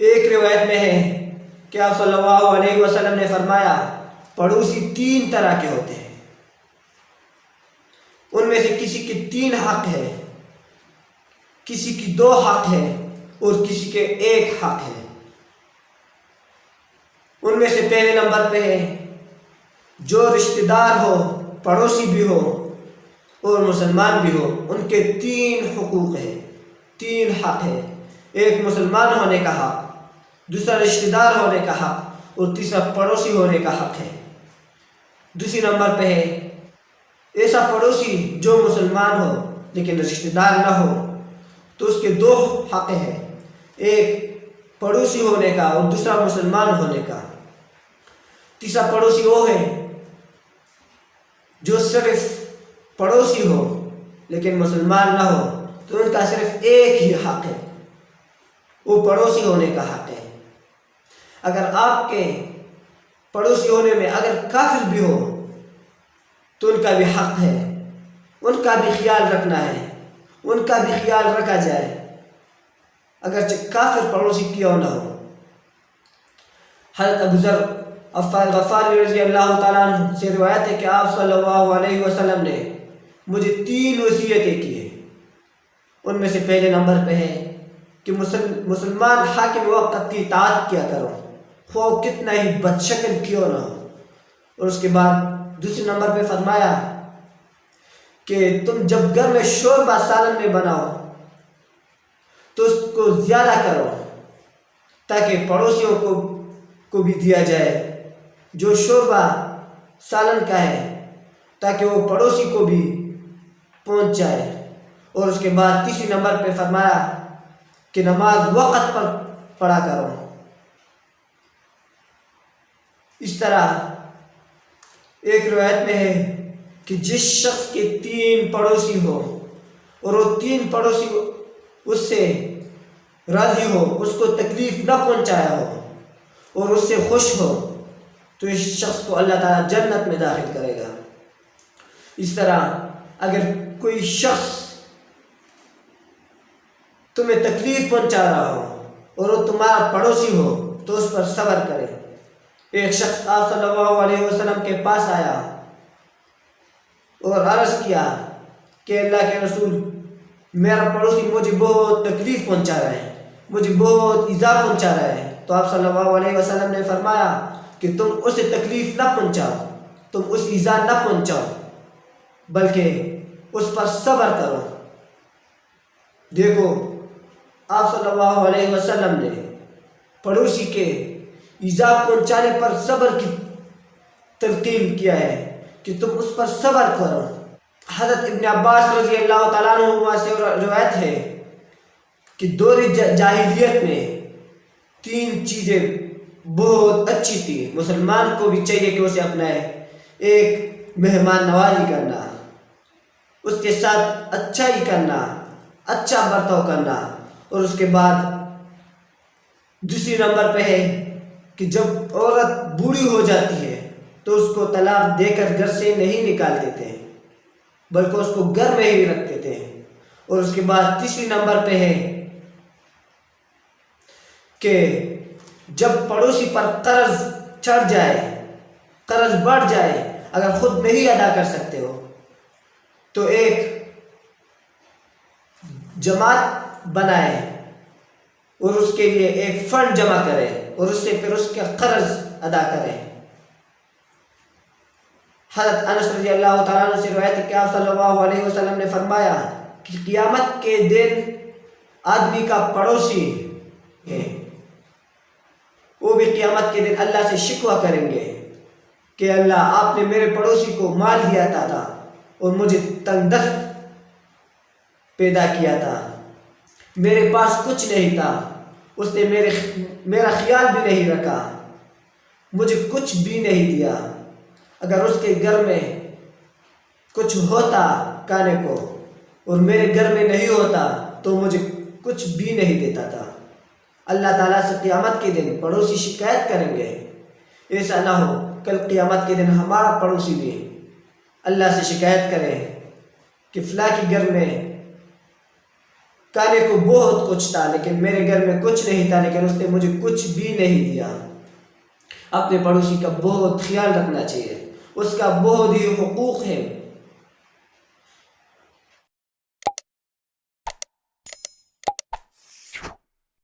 ایک روایت میں ہے کہ آپ صلی اللہ علیہ وسلم نے فرمایا پڑوسی 3 طرح کے ہوتے ہیں، ان میں سے کسی کے 3 حق ہے، کسی کی 2 حق ہے اور کسی کے 1 حق ہے۔ ان میں سے پہلے نمبر پہ ہے جو رشتہ دار ہو، پڑوسی بھی ہو اور مسلمان بھی ہو، ان کے 3 حقوق ہیں، 3 حق ہے۔ ایک مسلمان ہونے کا حق، دوسرا رشتہ دار ہونے کا حق اور تیسرا پڑوسی ہونے کا حق ہے۔ دوسری نمبر پہ ہے ایسا پڑوسی جو مسلمان ہو لیکن رشتہ دار نہ ہو، تو اس کے 2 حق ہیں، ایک پڑوسی ہونے کا اور دوسرا مسلمان ہونے کا۔ تیسرا پڑوسی وہ ہے جو صرف پڑوسی ہو لیکن مسلمان نہ ہو، تو ان کا صرف 1 ہی حق ہے، وہ پڑوسی ہونے کا حق ہے۔ اگر آپ کے پڑوسی ہونے میں اگر کافر بھی ہو تو ان کا بھی حق ہے، ان کا بھی خیال رکھنا ہے، ان کا بھی خیال رکھا جائے اگرچہ کافر پڑوسی کیوں نہ ہو۔ حضرت ابو ذر غفاری رضی اللہ تعالیٰ عنہ سے روایت ہے کہ آپ صلی اللہ علیہ وسلم نے مجھے 3 وصیتیں کی ہیں۔ ان میں سے پہلے نمبر پہ ہے کہ مسلمان حاکم وقت کی اطاعت کیا کرو، خواہ کتنا ہی بد شکل کیوں نہ ہو۔ اور اس کے بعد دوسرے نمبر پہ فرمایا کہ تم جب گھر میں شوربہ سالن میں بناؤ تو اس کو زیادہ کرو تاکہ پڑوسیوں کو بھی دیا جائے جو شوربہ سالن کا ہے، تاکہ وہ پڑوسی کو بھی پہنچ جائے۔ اور اس کے بعد تیسری نمبر پہ فرمایا کہ نماز وقت پر پڑھا کرو۔ اس طرح ایک روایت میں ہے کہ جس شخص کے 3 پڑوسی ہو اور وہ 3 پڑوسی اس سے راضی ہو، اس کو تکلیف نہ پہنچایا ہو اور اس سے خوش ہو، تو اس شخص کو اللہ تعالیٰ جنت میں داخل کرے گا۔ اس طرح اگر کوئی شخص تمہیں تکلیف پہنچا رہا ہو اور وہ تمہارا پڑوسی ہو تو اس پر صبر کرے۔ ایک شخص آپ صلی اللہ علیہ وسلم کے پاس آیا اور عرض کیا کہ اللہ کے رسول، میرا پڑوسی مجھے بہت تکلیف پہنچا رہا ہے، مجھے بہت ایذا پہنچا رہا ہے۔ تو آپ صلی اللہ علیہ وسلم نے فرمایا کہ تم اسے تکلیف نہ پہنچاؤ، تم اس ایذا نہ پہنچاؤ، بلکہ اس پر صبر کرو۔ دیکھو آپ صلی اللہ علیہ وسلم نے پڑوسی کے ایذا پہنچانے پر صبر کی تلقین کیا ہے کہ تم اس پر صبر کرو۔ حضرت ابن عباس رضی اللہ تعالیٰ عنہ سے روایت ہے کہ دور جاہلیت میں 3 چیزیں بہت اچھی تھی، مسلمان کو بھی چاہیے کہ اسے اپنائے۔ ایک مہمان نوازی کرنا، اس کے ساتھ اچھائی کرنا، اچھا برتاؤ کرنا، اور اس کے بعد دوسری نمبر پہ ہے کہ جب عورت بوڑھی ہو جاتی ہے تو اس کو طلاق دے کر گھر سے نہیں نکال دیتے ہیں بلکہ اس کو گھر میں ہی رکھ دیتے ہیں۔ اور اس کے بعد تیسری نمبر پہ ہے کہ جب پڑوسی پر قرض چڑھ جائے، قرض بڑھ جائے، اگر خود نہیں ادا کر سکتے ہو تو ایک جماعت بنائے اور اس کے لیے ایک فنڈ جمع کرے اور اس سے پھر اس کا قرض ادا کرے۔ حضرت انس رضی اللہ تعالیٰ عنہ سے روایت ہے کہ آپ صلی اللہ علیہ وسلم نے فرمایا کہ قیامت کے دن آدمی کا پڑوسی ہے، وہ بھی قیامت کے دن اللہ سے شکوہ کریں گے کہ اللہ آپ نے میرے پڑوسی کو مال دیا تھا اور مجھے تنگ دست پیدا کیا تھا، میرے پاس کچھ نہیں تھا، اس نے میرا خیال بھی نہیں رکھا، مجھے کچھ بھی نہیں دیا۔ اگر اس کے گھر میں کچھ ہوتا کھانے کو اور میرے گھر میں نہیں ہوتا تو مجھے کچھ بھی نہیں دیتا تھا۔ اللہ تعالیٰ سے قیامت کے دن پڑوسی شکایت کریں گے۔ ایسا نہ ہو کل قیامت کے دن ہمارا پڑوسی بھی اللہ سے شکایت کرے کہ فلاں کے گھر میں کھانے کو بہت کچھ تھا لیکن میرے گھر میں کچھ نہیں تھا، لیکن اس نے مجھے کچھ بھی نہیں دیا۔ اپنے پڑوسی کا بہت خیال رکھنا چاہیے، اس کا بہت ہی حقوق ہے۔